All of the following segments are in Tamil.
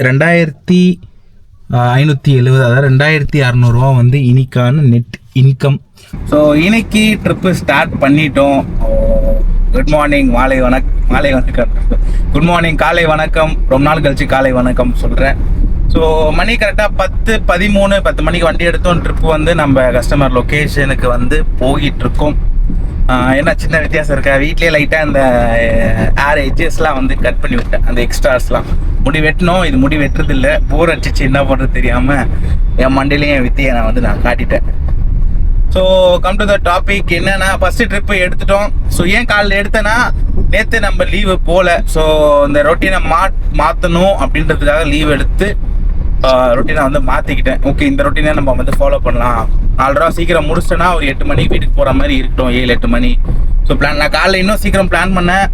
2570, அதாவது 2600 வந்து இன்னைக்கான நெட் இன்கம். ஸோ இன்னைக்கு ட்ரிப்பு ஸ்டார்ட் பண்ணிட்டோம். குட் மார்னிங், மாலை வணக்கம், குட் மார்னிங், காலை வணக்கம். ரொம்ப நாள் கழிச்சு காலை வணக்கம் சொல்கிறேன். ஸோ மணி கரெக்டாக 10 மணிக்கு வண்டி எடுத்தோம். ட்ரிப்பு வந்து நம்ம கஸ்டமர் லொக்கேஷனுக்கு வந்து போயிட்டுருக்கோம். என்ன சின்ன வித்தியாசம் இருக்கா, வீட்லேயே லைட்டாக அந்த ஏர் எட்ஜஸ்லாம் வந்து கட் பண்ணி விட்டேன், அந்த எக்ஸ்ட்ராஸ்லாம். முடி வெட்டணும், இது முடி வெட்டுறது இல்லை, போர் அடிச்சிச்சு, என்ன பண்ணுறது தெரியாமல் என் மண்டிலையும் என் வித்தியை நான் காட்டிட்டேன். So come to the topic. என்னன்னா, ஃபஸ்ட்டு ட்ரிப்பு எடுத்துட்டோம். ஸோ ஏன் காலையில் எடுத்தேன்னா, நேற்று நம்ம லீவு போகல. ஸோ இந்த ரொட்டீனை மாற்றணும் அப்படின்றதுக்காக லீவ் எடுத்து ரொட்டீனை வந்து மாற்றிக்கிட்டேன். ஓகே, இந்த ரொட்டீனை நம்ம வந்து ஃபாலோ பண்ணலாம். 4 ரூபா சீக்கிரம் முடிச்சிட்டேன்னா ஒரு 8 மணிக்கு வீட்டுக்கு போகிற மாதிரி இருக்கட்டும், 7-8 மணி. ஸோ நான் காலையில் இன்னும் சீக்கிரம் பிளான் பண்ணேன்.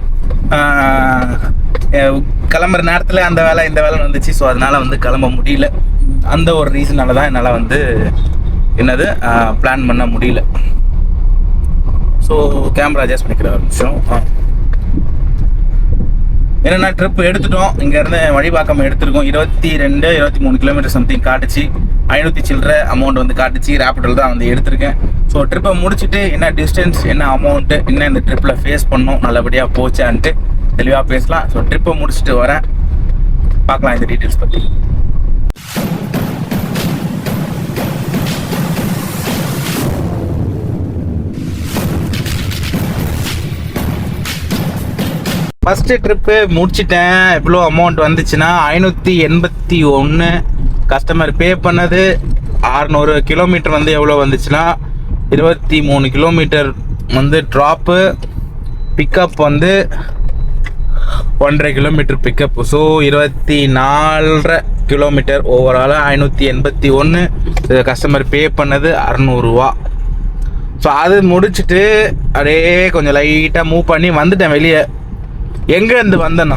கிளம்புற நேரத்தில் அந்த வேலை இந்த வேலை வந்துச்சு. ஸோ அதனால் வந்து கிளம்ப முடியல. அந்த ஒரு ரீசனால தான் என்னால் வந்து பிளான் பண்ண முடியல. ஸோ கேமரா அட்ஜஸ்ட் பண்ணிக்கிற ஒரு நிமிஷம். என்னென்னா, ட்ரிப் எடுத்துட்டோம். இங்கேருந்து வழிபாக்கம் எடுத்துருக்கோம். 22-23 கிலோமீட்டர் சம்திங் காட்டுச்சு. 500 சில்லற அமௌண்ட் வந்து காட்டுச்சு. ரேபிடோவில் தான் வந்து எடுத்திருக்கேன். ஸோ ட்ரிப்பை முடிச்சுட்டு என்ன டிஸ்டன்ஸ், என்ன அமௌண்ட்டு, என்ன இந்த ட்ரிப்பில் ஃபேஸ் பண்ணோம், நல்லபடியாக போச்சான்ட்டு தெளிவாக பேசலாம். ஸோ ட்ரிப்பை முடிச்சுட்டு வரேன், பார்க்கலாம் இந்த டீட்டெயில்ஸ் பற்றி. ஃபஸ்ட்டு ட்ரிப்பு முடிச்சிட்டேன். எவ்வளோ அமௌண்ட் வந்துச்சுன்னா 581. கஸ்டமர் பே பண்ணது 600 கிலோமீட்டர் வந்து எவ்வளோ வந்துச்சுன்னா 23 கிலோமீட்டர் வந்து ட்ராப்பு. பிக்கப் வந்து 1.5 கிலோமீட்டர் பிக்கப். ஸோ 24.5 கிலோமீட்டர் ஓவராலாக 581. கஸ்டமர் பே பண்ணது 600 ரூபா. ஸோ அது முடிச்சுட்டு அப்படியே கொஞ்சம் லைட்டாக மூவ் பண்ணி வந்துட்டேன் வெளியே. எங்கேருந்து வந்தேனோ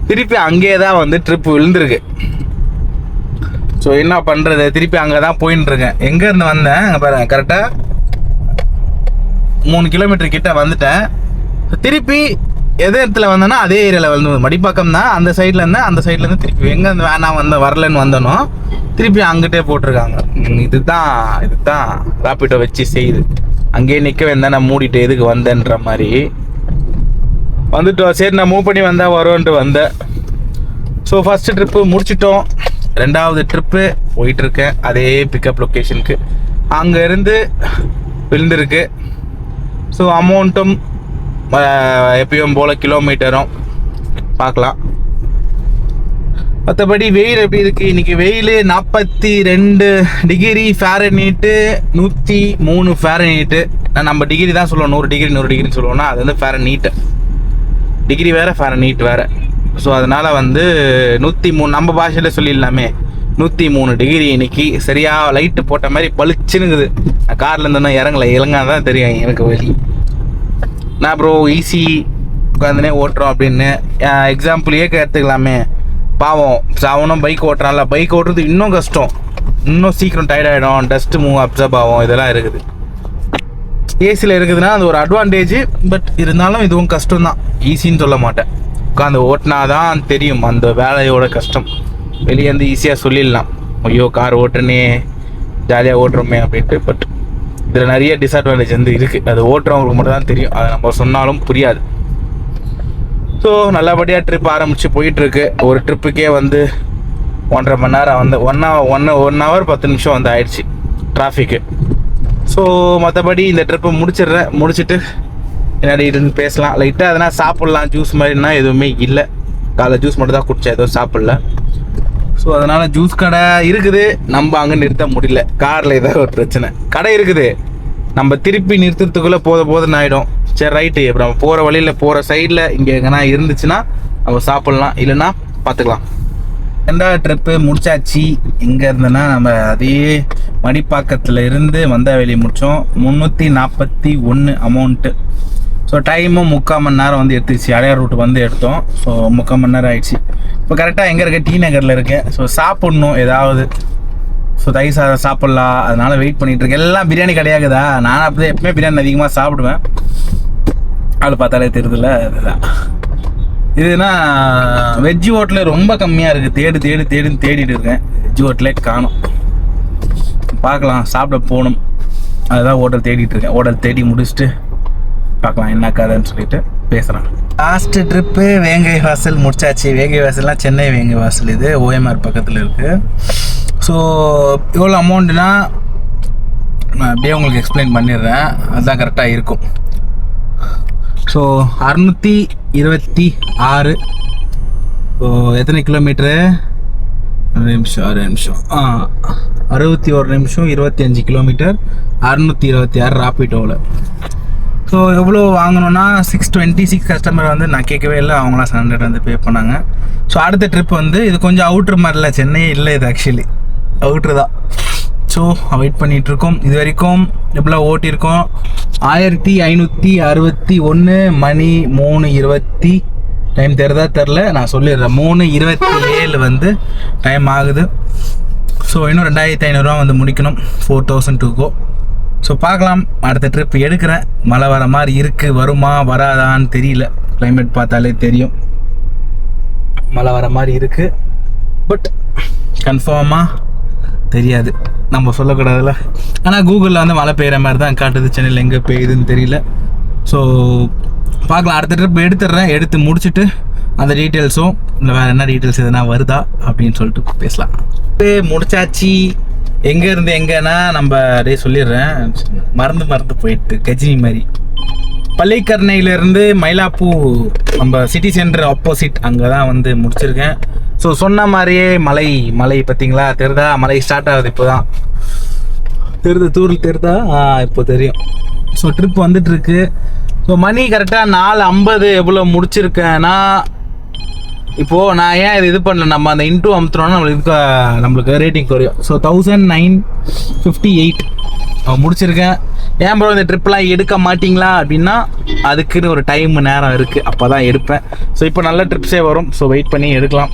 திருப்பி அங்கேயே தான் வந்து ட்ரிப் விழுந்துருக்கு. ஸோ என்ன பண்ணுறது, திருப்பி அங்கே தான் போயின்னு இருக்கேன். எங்கேருந்து வந்தேன் அங்கே பாருங்க, கரெக்டாக 3 கிலோமீட்டர் கிட்ட வந்துட்டேன். திருப்பி எது இடத்துல வந்தேன்னா அதே ஏரியாவில் வந்து மடிப்பாக்கம் தான். அந்த சைடில் இருந்தேன், அந்த சைட்லேருந்து திருப்பி எங்கேருந்து வேணாம் வரலன்னு வந்தனோ திருப்பி அங்கிட்டே போட்டிருக்காங்க. இதுதான் ராபிடோ வச்சு செய்யுது. அங்கேயே நிற்க வேண்டாம், நான் மூடிட்டு எதுக்கு வந்தேன்ற மாதிரி வந்துட்டோம். சரி, நான் மூவ் பண்ணி வந்தால் வரும்ன்ட்டு வந்தேன். ஸோ ஃபஸ்ட்டு ட்ரிப்பு முடிச்சிட்டோம். 2வது ட்ரிப்பு போயிட்டுருக்கேன் அதே பிக்கப் லொக்கேஷனுக்கு. அங்கேருந்து விழுந்திருக்கு. ஸோ அமௌண்ட்டும் எப்பயும் போல் கிலோமீட்டரும் பார்க்கலாம். மற்றபடி வெயில் எப்படி இருக்குது, இன்றைக்கி வெயில் 42 டிகிரி ஃபாரன்ஹீட்டு, 103 ஃபாரன்ஹீட்டு. நம்ம டிகிரி தான் சொல்லுவோம், 100 டிகிரின்னு சொல்லுவோம்னா அது வந்து ஃபாரன்ஹீட்டு. டிகிரி வேறு, ஃபாரன்ஹீட் வேறு. ஸோ அதனால் வந்து 103, நம்ம பாஷையில் சொல்லிடலாமே, 103 டிகிரி இன்னைக்கு. சரியாக லைட்டு போட்ட மாதிரி பளிச்சுன்னுக்குது. நான் காரில் இருந்தேன்னா இறங்க தான் தெரியும் எனக்கு வழி. நான் ப்ரோ ஈஸி உட்காந்துனே ஓட்டுறோம் அப்படின்னு எக்ஸாம்பிளையே எடுத்துக்கலாமே. பாவம் அவனும் பைக் ஓட்டுறான்ல, பைக் ஓட்டுறது இன்னும் கஷ்டம், இன்னும் சீக்கிரம் டயர்ட் ஆகிடும், டஸ்ட்டு மூவ் அப்சர்வ் ஆகும், இதெல்லாம் இருக்குது. ஏசியில் இருக்குதுன்னா அது ஒரு அட்வான்டேஜ். பட் இருந்தாலும் இதுவும் கஷ்டம்தான், ஈஸின்னு சொல்ல மாட்டேன். உட்காந்து ஓட்டினா தான் தெரியும் அந்த வேலையோட கஷ்டம். வெளியே வந்து ஈஸியாக சொல்லிடலாம், ஐயோ கார் ஓட்டுனே ஜாலியாக ஓட்டுறோமே அப்படின்ட்டு. பட் இதில் நிறைய டிஸ்அட்வான்டேஜ் வந்து இருக்குது. அது ஓட்டுறவங்களுக்கு மட்டும் தான் தெரியும், அதை நம்ம சொன்னாலும் புரியாது. ஸோ நல்லபடியாக ட்ரிப் ஆரம்பித்து போயிட்டுருக்கு. ஒரு ட்ரிப்புக்கே வந்து 1.5 மணி நேரம் வந்து 1 ஹவர் 10 நிமிஷம் வந்து ஆயிடுச்சு டிராஃபிக்கு. ஸோ மற்றபடி இந்த ட்ரிப்பை முடிச்சுட்டு என்னடி இருந்து பேசலாம். லைட்டாக எதனா சாப்பிட்லாம், ஜூஸ் மாதிரினா எதுவுமே இல்லை. காலைல ஜூஸ் மட்டும் தான் குடித்தேன், எதுவும் சாப்பிடல. ஸோ அதனால் ஜூஸ் கடை இருக்குது, நம்ம அங்கே நிறுத்த முடியல. காரில் ஏதாவது ஒரு பிரச்சனை. கடை இருக்குது, நம்ம திருப்பி நிறுத்துறதுக்குள்ளே போதுன்னு ஆகிடும். சரி ரைட்டு, இப்போ நம்ம போகிற வழியில் போகிற சைடில் இங்கே எங்கன்னா இருந்துச்சுன்னா நம்ம சாப்பிட்லாம், இல்லைன்னா பார்த்துக்கலாம். 2வது ட்ரிப்பு முடிச்சாச்சு. எங்கே இருந்தேன்னா நம்ம அதே மடிப்பாக்கத்தில் இருந்து வந்தாவெளி முடித்தோம். 341 அமௌண்ட்டு. ஸோ டைமும் 3/4 மணி நேரம் வந்து எடுத்துச்சு. அடையார் ரூட் வந்து எடுத்தோம். ஸோ 3/4 மணி நேரம் ஆயிடுச்சு. இப்போ கரெக்டாக எங்கே இருக்கேன், டி நகரில் இருக்கேன். ஸோ சாப்பிட்ணும் ஏதாவது. ஸோ தயிர் சாதம் சாப்பிட்லாம், அதனால் வெயிட் பண்ணிகிட்ருக்கேன். எல்லாம் பிரியாணி கிடையாதுதா, நான் அப்படி எப்பவுமே பிரியாணி அதிகமாக சாப்பிடுவேன். ஆள் பார்த்தாலே தெரியுதுல்ல, அதுதான். இதுனா வெஜ் ஹோட்டலு ரொம்ப கம்மியாக இருக்குது. தேடிட்டு இருக்கேன். வெஜ் ஹோட்டலே காணும். பார்க்கலாம், சாப்பிட போகணும். அதுதான் ஹோட்டல் தேடிட்டு இருக்கேன். ஹோட்டல் தேடி முடிச்சுட்டு பார்க்கலாம் என்ன கதைன்னு சொல்லிட்டு பேசுகிறேன். லாஸ்ட்டு ட்ரிப்பு வேங்கை வாசல் முடிச்சாச்சு. வேங்கை வாசல்னால் சென்னை வேங்கை வாசல், இது OMR பக்கத்தில் இருக்குது. ஸோ எவ்வளோ அமௌண்ட்டுனா நான் அப்படியே உங்களுக்கு எக்ஸ்பிளைன் பண்ணிடுறேன், அதுதான் கரெக்டாக இருக்கும். ஸோ 626. ஸோ எத்தனை கிலோமீட்ரு? 6 நிமிஷம் 61 நிமிஷம் 25 கிலோமீட்டர், 626 ராப்பிட்டோவில். ஸோ எவ்வளோ வாங்கணுன்னா 626. கஸ்டமர் வந்து நான் கேட்கவே இல்லை, அவங்களாம் 700 வந்து பே பண்ணாங்க. ஸோ அடுத்த ட்ரிப் வந்து இது கொஞ்சம் அவுட்ரு மாதிரி இல்லை, சென்னையே இல்லை, இது ஆக்சுவலி அவுட்ரு தான். ஸோ வெயிட் பண்ணிகிட்ருக்கோம். இது வரைக்கும் எவ்வளோ ஓட்டியிருக்கோம்? 1561 மணி 3:20. டைம் தெரில, நான் சொல்லிடுறேன். 3:27 வந்து டைம் ஆகுது. ஸோ இன்னும் 2500 வந்து முடிக்கணும். 4000 to go. ஸோ பார்க்கலாம், அடுத்த ட்ரிப் எடுக்கிறேன். மழை வர மாதிரி இருக்குது, வருமா வராதான்னு தெரியல. கிளைமேட் பார்த்தாலே தெரியும் மழை வர மாதிரி இருக்குது. பட் கன்ஃபார்மாக தெரியாது, நம்ம சொல்லக்கூடாதுல்ல. ஆனால் கூகுளில் வந்து மழை பெய்கிற மாதிரி தான் காட்டுது. சென்னையில் எங்கே பெய்யுதுன்னு தெரியல. ஸோ பார்க்கலாம், அடுத்த ட்ரிப் எடுத்துடுறேன். எடுத்து முடிச்சுட்டு அந்த டீட்டெயில்ஸும் இல்லை வேறு என்ன டீட்டெயில்ஸ் எதுனா வருதா அப்படின்னு சொல்லிட்டு பேசலாம். முடிச்சாச்சு. எங்கேருந்து எங்கன்னா நம்ம அப்படியே சொல்லிடுறேன், மறந்து போயிட்டு கஜினி மாதிரி. பள்ளிக்கரணையிலேருந்து மயிலாப்பூர் நம்ம சிட்டி சென்டர் ஆப்போசிட் அங்கே தான் வந்து முடிச்சிருக்கேன். ஸோ சொன்ன மாதிரியே மலை பார்த்தீங்களா, தெரிதா? மலை ஸ்டார்ட் ஆகுது இப்போ தான். தூரில் தெரிதா? இப்போ தெரியும். ஸோ ட்ரிப் வந்துட்டுருக்கு. ஸோ மணி கரெக்டாக 4:50 எவ்வளோ முடிச்சிருக்கேன்னா, இப்போது நான் ஏன் இது பண்ணல, நம்ம அந்த இன்டூ அமுத்துறோன்னா நம்மளுக்கு ரேட்டிங் குறையும். ஸோ 1958 முடிச்சிருக்கேன். ஏன் ப்ரோ இந்த ட்ரிப்லாம் எடுக்க மாட்டிங்களா அப்படின்னா, அதுக்குன்னு ஒரு டைம் நேரம் இருக்குது, அப்போ தான் எடுப்பேன். ஸோ இப்போ நல்ல ட்ரிப்ஸே வரும். ஸோ வெயிட் பண்ணி எடுக்கலாம்.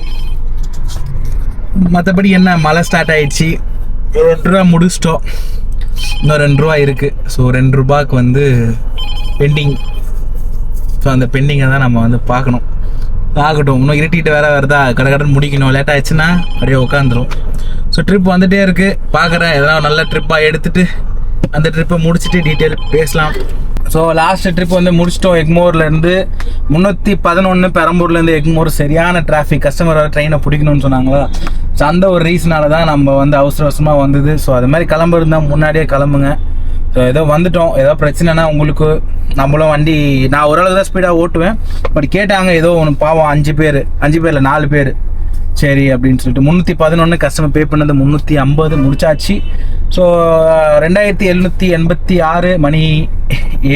மற்றபடி என்ன, மழை ஸ்டார்ட் ஆகிடுச்சு. 2 ரூபா முடிச்சிட்டோம், இன்னும் 2 ரூபா இருக்குது. ஸோ 2 ரூபாய்க்கு வந்து பெண்டிங். ஸோ அந்த பெண்டிங்கை தான் நம்ம வந்து பார்க்கணும். ஆகட்டும், இன்னும் இருட்டிகிட்டு வேறு வருதா, கடன் முடிக்கணும். லேட் ஆகிடுச்சுன்னா அப்படியே உட்காந்துரும். ஸோ ட்ரிப் வந்துகிட்டே இருக்குது, பார்க்குறேன். எதனா நல்ல ட்ரிப்பாக எடுத்துகிட்டு அந்த ட்ரிப்பை முடிச்சுட்டு டீட்டெயில் பேசலாம். ஸோ லாஸ்ட் ட்ரிப் வந்து முடிச்சிட்டோம். எக்மோர்லேருந்து 311 பெரம்பூர்லேருந்து எக்மோர் சரியான டிராஃபிக். கஸ்டமர் ட்ரெயினை பிடிக்கணும்னு சொன்னாங்களா. ஸோ அந்த ஒரு ரீசனால தான் நம்ம வந்து அவசரமாக வந்தது. ஸோ அது மாதிரி கிளம்புருந்தால் முன்னாடியே கிளம்புங்க. ஸோ ஏதோ வந்துட்டோம், ஏதோ பிரச்சனைனா உங்களுக்கு நம்மளும் வண்டி நான் ஓரளவு தான் ஸ்பீடாக ஓட்டுவேன். பட் கேட்டாங்க ஏதோ ஒன்று பாவம் 5 பேர் 4 பேர் சரி அப்படின்னு சொல்லிட்டு 311 கஸ்டமர் பே பண்ணது 350 முடிச்சாச்சு. ஸோ 2786 மணி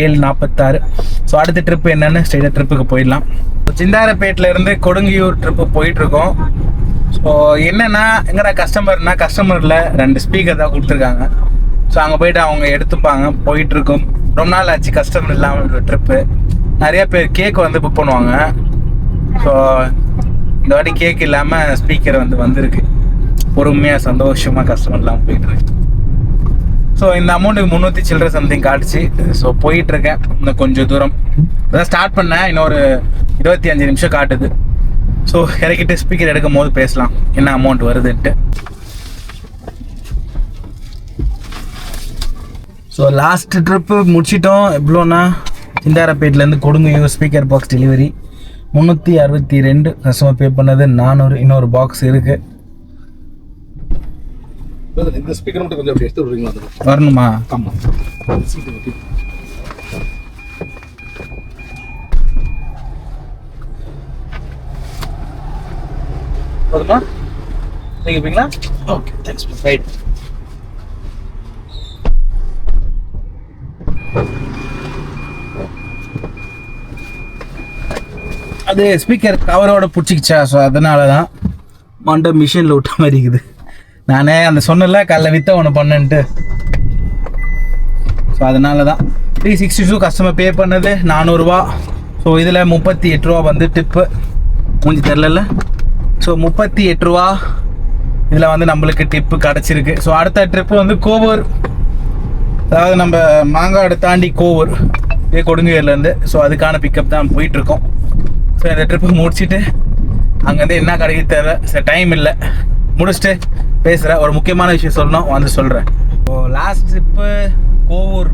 7:46. ஸோ அடுத்த ட்ரிப்பு என்னென்னு ஸ்ட்ரெயிட்டாக ட்ரிப்புக்கு போயிடலாம். சிந்தாரப்பேட்டிலேருந்து கொடுங்கியூர் ட்ரிப்பு போயிட்டுருக்கோம். ஸோ என்னென்னா எங்கடா கஸ்டமரில் 2 ஸ்பீக்கர் தான் கொடுத்துருக்காங்க. ஸோ அங்கே போயிட்டு அவங்க எடுத்துப்பாங்க. போயிட்டுருக்கோம். ரொம்ப நாள் ஆச்சு கஸ்டமர் இல்லாமல் ஒரு ட்ரிப்பு. நிறைய பேர் கேக் வந்து புக் பண்ணுவாங்க. ஸோ இந்த வாட்டி கேக் இல்லாமல் ஸ்பீக்கர் வந்து வந்திருக்கு. பொறுமையாக சந்தோஷமாக கஸ்டமர் இல்லாமல் போயிட்டுருக்கு. ஸோ இந்த அமௌண்ட்டுக்கு 300 சில்லற சம்திங் காட்டுச்சு. ஸோ போயிட்டுருக்கேன். இன்னும் கொஞ்சம் தூரம் அதான் ஸ்டார்ட் பண்ணேன். இன்னொரு 25 நிமிஷம் காட்டுது. ஸோ இறக்கிட்டு ஸ்பீக்கர் எடுக்கும் போது பேசலாம் என்ன அமௌண்ட் வருதுன்ட்டு. ஸோ லாஸ்ட் ட்ரிப்பு முடிச்சிட்டோம். எவ்வளோண்ணா, சிந்தாரப்பேட்டிலேருந்து Kodungaiyur speaker box delivery 362 customer pay பண்ணது 400. இன்னொரு பாக்ஸ் இருக்குது. இந்த ஸ்பீக்கர் மட்டும் கொஞ்சம் அப்படி எடுத்து விடுறீங்களா? வரணுமா? ஆமாம். வருமா? நீங்கள் ஓகே, தேங்க்ஸ். ரைட். அது ஸ்பீக்கர் கவரோட பிடிச்சிக்கிச்சா. ஸோ அதனால தான் மண்டை மிஷினில் விட்ட மாதிரி இருக்குது. நானே அந்த சொன்னல காலைல வித்த ஒன்று பண்ணேன்ட்டு. ஸோ அதனால தான் 362 கஸ்டமர் பே பண்ணது 400 ரூபா. ஸோ இதில் 38 ரூபா வந்து டிப்பு. மூஞ்சி தெரில. ஸோ 38 ரூபா இதில் வந்து நம்மளுக்கு டிப்பு கிடச்சிருக்கு. ஸோ அடுத்த ட்ரிப்பு வந்து கோவூர், அதாவது நம்ம மாங்காடு தாண்டி கோவூர், இதே கொடுங்கையூர்லேருந்து. ஸோ அதுக்கான பிக்கப் தான் போயிட்டுருக்கோம். ஸோ இந்த ட்ரிப்பை முடிச்சுட்டு அங்கேருந்து என்ன கிடைக்கு தெரியல, சரி டைம் இல்லை, முடிச்சுட்டு பேசுகிறேன். ஒரு முக்கியமான விஷயம் சொல்லணும், வந்து சொல்கிறேன். இப்போ லாஸ்ட் ட்ரிப்பு கோவூர்,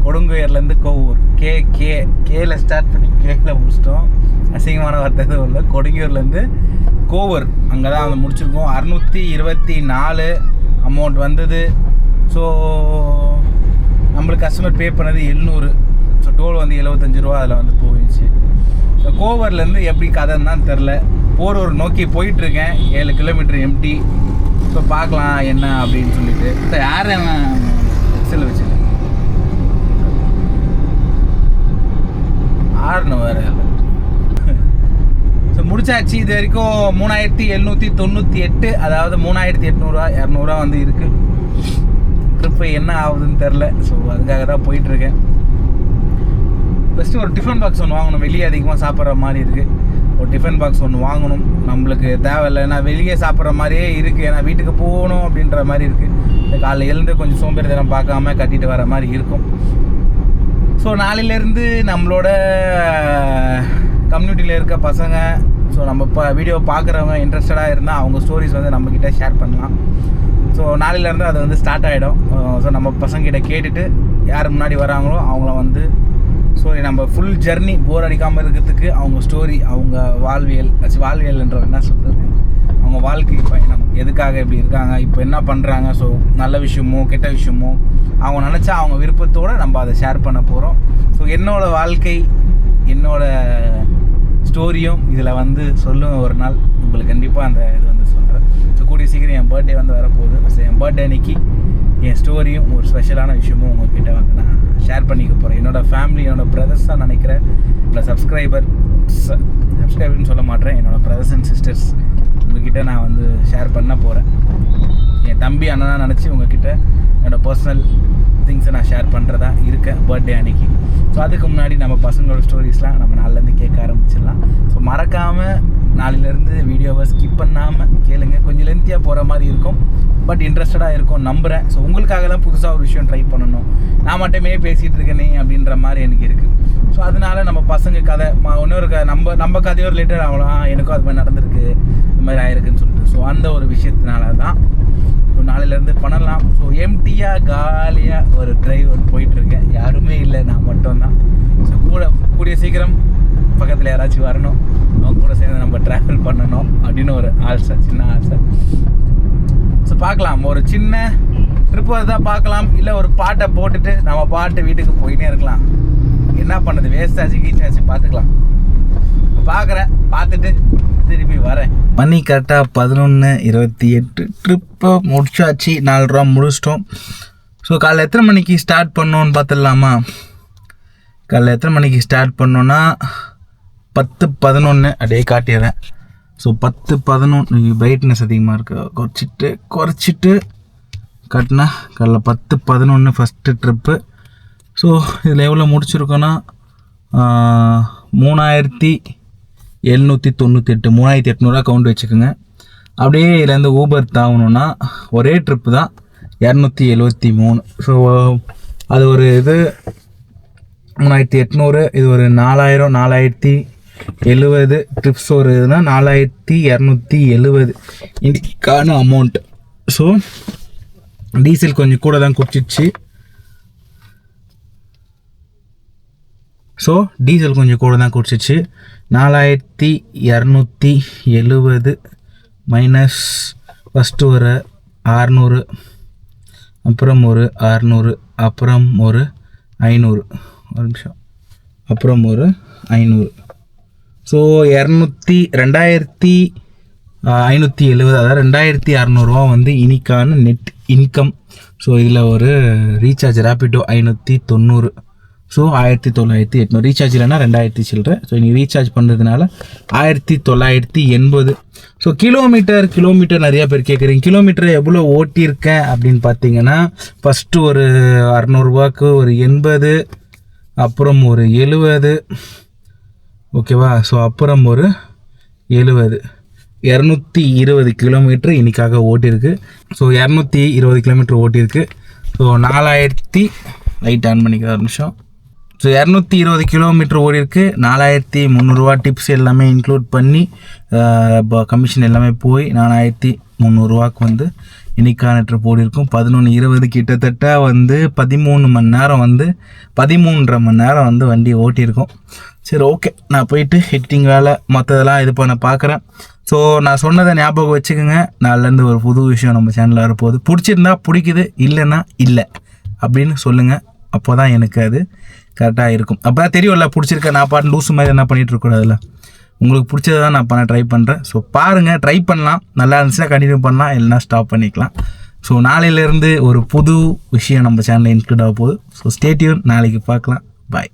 கொடுங்குயர்லேருந்து கோவூர், கேல ஸ்டார்ட் பண்ணி கேல முடிச்சிட்டோம். அசிங்கமான வார்த்தை எதுவும் இல்லை. கொடுங்கியூர்லேருந்து கோவூர் அங்கே தான் வந்து முடிச்சிருக்கோம். 624 அமௌண்ட் வந்தது. ஸோ நம்மளுக்கு கஸ்டமர் பே பண்ணது 700. ஸோ டோல் வந்து 75 ரூபா அதில் வந்து போயிடுச்சு. ஸோ கோவூர்லேருந்து எப்படி கதைன்னு தான் தெரில. போரூர் நோக்கி போயிட்டுருக்கேன், 7 கிலோமீட்டர் எம்டி. ஸோ பார்க்கலாம் என்ன அப்படின்னு சொல்லிட்டு யார் சில வச்சு ஆறுனு வேறு. ஸோ முடிச்சாச்சு. இது வரைக்கும் 3798, அதாவது 3800 200 வந்து இருக்குது. ட்ரிப்பு என்ன ஆகுதுன்னு தெரில. ஸோ அதுக்காக தான் போயிட்டுருக்கேன். ஃபஸ்ட்டு ஒரு டிஃபன் பாக்ஸ் ஒன்று வாங்கணும். வெளியே அதிகமாக சாப்பிட்ற மாதிரி இருக்குது. ஒரு டிஃபன் பாக்ஸ் ஒன்று வாங்கணும். நம்மளுக்கு தேவையில்லை, ஏன்னா வெளியே சாப்பிட்ற மாதிரியே இருக்குது. ஏன்னா வீட்டுக்கு போகணும் அப்படின்ற மாதிரி இருக்குது. இந்த காலையில் எழுந்து கொஞ்சம் சோம்பேறித்தனம் பார்க்காம கட்டிட்டு வர மாதிரி இருக்கும். ஸோ நாளையிலேருந்து நம்மளோட கம்யூனிட்டியில் இருக்க பசங்க, ஸோ நம்ம இப்போ வீடியோ பார்க்குறவங்க இன்ட்ரெஸ்டடாக இருந்தால் அவங்க ஸ்டோரிஸ் வந்து நம்மக்கிட்ட ஷேர் பண்ணலாம். ஸோ நாளையிலேருந்து அது வந்து ஸ்டார்ட் ஆகிடும். ஸோ நம்ம பசங்கக்கிட்ட கேட்டுட்டு யார் முன்னாடி வராங்களோ அவங்கள வந்து ஸ்டோரி, நம்ம ஃபுல் ஜர்னி போர் அடிக்காமல் இருக்கிறதுக்கு அவங்க ஸ்டோரி, அவங்க வாழ்வியல்ன்ற என்ன சொல்கிறது, அவங்க வாழ்க்கை பயணம், எதுக்காக இப்படி இருக்காங்க, இப்போ என்ன பண்ணுறாங்க, ஸோ நல்ல விஷயமோ கெட்ட விஷயமோ அவங்க நினச்சா அவங்க விருப்பத்தோடு நம்ம அதை ஷேர் பண்ண போகிறோம். ஸோ என்னோடய வாழ்க்கை, என்னோடய ஸ்டோரியும் இதில் வந்து சொல்லுவேன் ஒரு நாள். உங்களுக்கு கண்டிப்பாக அந்த இது வந்து சொல்கிறேன். ஸோ கூடிய சீக்கிரம் என் பர்த்டே வந்து வரப்போகுது. ஸோ என் பர்த்டே அன்னைக்கு என் ஸ்டோரியும் ஒரு ஸ்பெஷலான விஷயமும் உங்கள்கிட்ட வந்து நான் ஷேர் பண்ணிக்க போகிறேன். என்னோடய ஃபேமிலி, என்னோடய பிரதர்ஸ் தான் நினைக்கிறேன். இல்லை சப்ஸ்கிரைபர்னு சொல்ல மாட்டேன், என்னோடய பிரதர்ஸ் அண்ட் சிஸ்டர்ஸ் உங்கள்கிட்ட நான் வந்து ஷேர் பண்ண போகிறேன். என் தம்பி அண்ணனாக நினச்சி உங்கள்கிட்ட என்னோடய பர்சனல் திங்ஸை நான் ஷேர் பண்ணுறதா இருக்கேன் பர்த்டே அன்னைக்கு. ஸோ அதுக்கு முன்னாடி நம்ம பசங்களோட ஸ்டோரிஸ்லாம் நம்ம நாளிலேருந்து கேட்க ஆரம்பிச்சிடலாம். ஸோ மறக்காமல் நாளிலேருந்து வீடியோவை ஸ்கிப் பண்ணாமல் கேளுங்க. கொஞ்சம் லென்த்தியாக போகிற மாதிரி இருக்கும், பட் இன்ட்ரெஸ்டடாக இருக்கும் நம்புகிறேன். ஸோ உங்களுக்காக தான் புதுசாக ஒரு விஷயம் ட்ரை பண்ணணும், நான் மட்டுமே பேசிகிட்டு இருக்கேனே அப்படின்ற மாதிரி எனக்கு இருக்குது. ஸோ அதனால நம்ம பசங்க கதை இன்னொரு நம்ம கதையோ ரிலேட்டட் ஆகலாம், எனக்கும் அது மாதிரி நடந்திருக்கு, இது மாதிரி ஆயிருக்குன்னு சொல்லிட்டு. ஸோ அந்த ஒரு விஷயத்தினால தான் ஸோ நாளையிலேருந்து பண்ணலாம். ஸோ எம்டியாக காலியாக ஒரு டிரைவ் வந்து போயிட்டுருக்கேன், யாருமே இல்லை, நான் மட்டும்தான். ஸோ கூடிய சீக்கிரம் பக்கத்தில் யாராச்சும் வரணும், அவங்க கூட சேர்ந்து நம்ம ட்ராவல் பண்ணணும் அப்படின்னு ஒரு ஆசை, சின்ன ஆசை. ஸோ பார்க்கலாம், ஒரு சின்ன ட்ரிப்பு தான் பார்க்கலாம். இல்லை ஒரு பாட்டை போட்டுட்டு நம்ம பாட்டு வீட்டுக்கு போயினே இருக்கலாம். என்ன பண்ணுறது, வேஸ்ட் ஆச்சு கீச்சாச்சு, பார்த்துக்கலாம். பார்க்குறேன், பார்த்துட்டு திருப்பி வரேன். மணி கரெக்டாக 11:28. ட்ரிப்பை முடிச்சாச்சு, 4 ரூபா முடிச்சிட்டோம். ஸோ காலைல எத்தனை மணிக்கு ஸ்டார்ட் பண்ணோன்னு பார்த்துடலாமா? காலைல எத்தனை மணிக்கு ஸ்டார்ட் பண்ணோன்னா 10:11 அப்படியே காட்டிடுறேன். ஸோ 10:11 பிரைட்னஸ் அதிகமாக இருக்குது, குறைச்சிட்டு காட்டினா காலைல 10:11 ஃபஸ்ட்டு ட்ரிப்பு. ஸோ இதில் எவ்வளோ முடிச்சிருக்கோன்னா 3798, 3800 கவுண்ட் வச்சுக்கோங்க. அப்படியே இதுலேருந்து ஊபர் தாங்கணுன்னா ஒரே ட்ரிப்பு தான் 273. ஸோ அது ஒரு இது 3800, இது ஒரு 4000, 4070 ட்ரிப்ஸ் ஒரு இதுனா 4270 இன்னைக்கான அமௌண்ட். ஸோ டீசல் கொஞ்சம் கூட தான் குடிச்சிச்சு. ஸோ டீசல் கொஞ்சம் கூட தான் குடிச்சிச்சு. 4270 மைனஸ் ஃபஸ்ட்டு ஒரு 600, அப்புறம் ஒரு 600, அப்புறம் ஒரு 500, ஒரு நிமிஷம், அப்புறம் ஒரு 500. ஸோ 2570, அதாவது 2600 வந்து இன்னைக்கான நெட் இன்கம். ஸோ இதில் ஒரு ரீசார்ஜ் ரேப்பிடோ 590. ஸோ 1980 ரீசார்ஜ் இல்லைன்னா 2000 சில்லற. ஸோ இன்றைக்கி ரீசார்ஜ் பண்ணுறதுனால 1980. ஸோ கிலோமீட்டர் நிறையா பேர் கேட்குறீங்க, கிலோமீட்டர் எவ்வளோ ஓட்டியிருக்கேன் அப்படின்னு பார்த்தீங்கன்னா, ஃபஸ்ட்டு ஒரு 600 ஒரு 80, அப்புறம் ஒரு 70, ஓகேவா? ஸோ அப்புறம் ஒரு 70, 220 கிலோமீட்டர் இன்றைக்காக ஓட்டியிருக்கு. ஸோ 220 கிலோமீட்டர் ஓட்டியிருக்கு. ஸோ 4000 லைட் ஆன் பண்ணிக்கிற ஒரு நிமிஷம். ஸோ 220 கிலோமீட்டர் ஓடி இருக்கு. 4300 டிப்ஸ் எல்லாமே இன்க்ளூட் பண்ணி கமிஷன் எல்லாமே போய் 4300 வந்து இன்னைக்கான ட்ரிப் ஓடி இருக்கும். 11:20 கிட்டத்தட்ட 13 மணி நேரம் 13.5 மணி நேரம் வண்டி ஓட்டியிருக்கோம். சரி, ஓகே, நான் போயிட்டு எடிட்டிங் வேலை மற்றதெல்லாம் இது பண்ண பார்க்குறேன். ஸோ நான் சொன்னதை ஞாபகம் வச்சுக்கோங்க. நாளிலேருந்து ஒரு புது விஷயம் நம்ம சேனலில் வரப்போகுது. பிடிச்சிருந்தா பிடிக்குது, இல்லைன்னா இல்லை அப்படின்னு சொல்லுங்கள். அப்போ தான் எனக்கு அது கரெக்டாக இருக்கும். அப்போ தான் தெரியும்ல, பிடிச்சிருக்க. நான் பாட்டு லூஸ் மாதிரி என்ன பண்ணிகிட்டு இருக்கக்கூடாதுல்ல. உங்களுக்கு பிடிச்சதை தான் நான் பண்ண ட்ரை பண்ணுறேன். ஸோ பாருங்கள், ட்ரை பண்ணலாம். நல்லா இருந்துச்சுன்னா கண்டினியூ பண்ணலாம், இல்லைனா ஸ்டாப் பண்ணிக்கலாம். ஸோ நாளையிலேருந்து ஒரு புது விஷயம் நம்ம சேனலில் இன்க்ளூட் ஆக போகுது. So stay tune. நாளைக்கு பார்க்கலாம். பாய்.